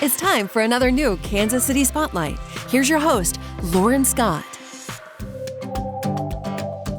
It's time for another new Kansas City Spotlight. Here's your host, Lauren Scott.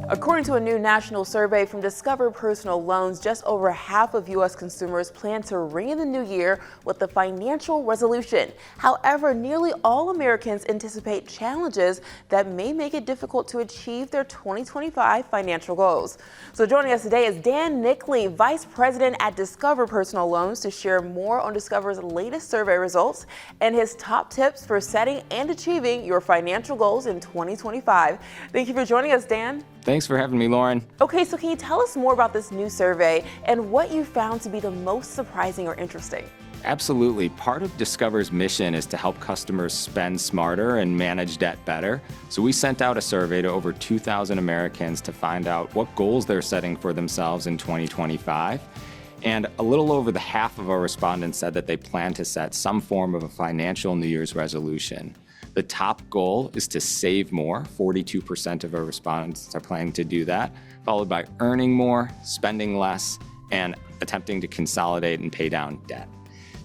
According to a new national survey from Discover Personal Loans, just over half of U.S. consumers plan to ring in the new year with a financial resolution. However, nearly all Americans anticipate challenges that may make it difficult to achieve their 2025 financial goals. So joining us today is Dan Nickley, Vice President at Discover Personal Loans, to share more on Discover's latest survey results and his top tips for setting and achieving your financial goals in 2025. Thank you for joining us, Dan. Thanks for having me, Lauren. Okay, so can you tell us more about this new survey and what you found to be the most surprising or interesting? Absolutely. Part of Discover's mission is to help customers spend smarter and manage debt better. So we sent out a survey to over 2,000 Americans to find out what goals they're setting for themselves in 2025. And a little over the half of our respondents said that they plan to set some form of a financial New Year's resolution. The top goal is to save more. 42% of our respondents are planning to do that, followed by earning more, spending less, and attempting to consolidate and pay down debt.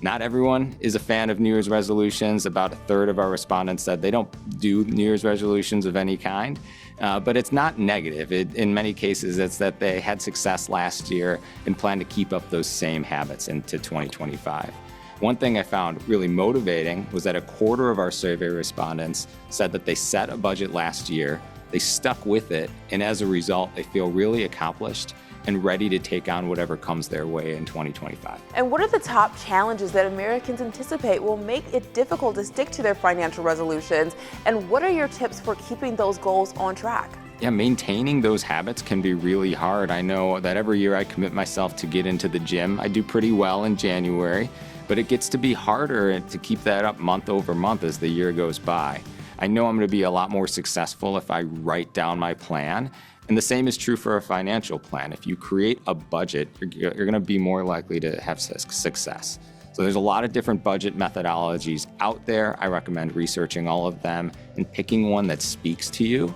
Not everyone is a fan of New Year's resolutions. About a third of our respondents said they don't do New Year's resolutions of any kind, but it's not negative. In many cases, it's that they had success last year and plan to keep up those same habits into 2025. One thing I found really motivating was that a quarter of our survey respondents said that they set a budget last year, they stuck with it, and as a result, they feel really accomplished and ready to take on whatever comes their way in 2025. And what are the top challenges that Americans anticipate will make it difficult to stick to their financial resolutions? And what are your tips for keeping those goals on track? Yeah, maintaining those habits can be really hard. I know that every year I commit myself to get into the gym. I do pretty well in January, but it gets to be harder to keep that up month over month as the year goes by. I know I'm going to be a lot more successful if I write down my plan. And the same is true for a financial plan. If you create a budget, you're going to be more likely to have success. So there's a lot of different budget methodologies out there. I recommend researching all of them and picking one that speaks to you.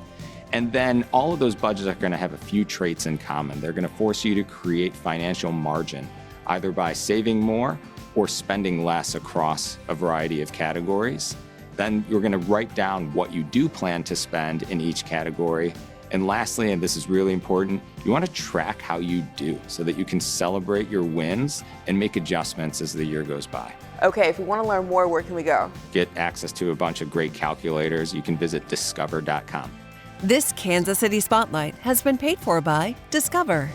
And then all of those budgets are going to have a few traits in common. They're going to force you to create financial margin, either by saving more or spending less across a variety of categories. Then you're going to write down what you do plan to spend in each category. And lastly, and this is really important, you want to track how you do so that you can celebrate your wins and make adjustments as the year goes by. Okay, if we want to learn more, where can we go? Get access to a bunch of great calculators. You can visit discover.com. This Kansas City Spotlight has been paid for by Discover.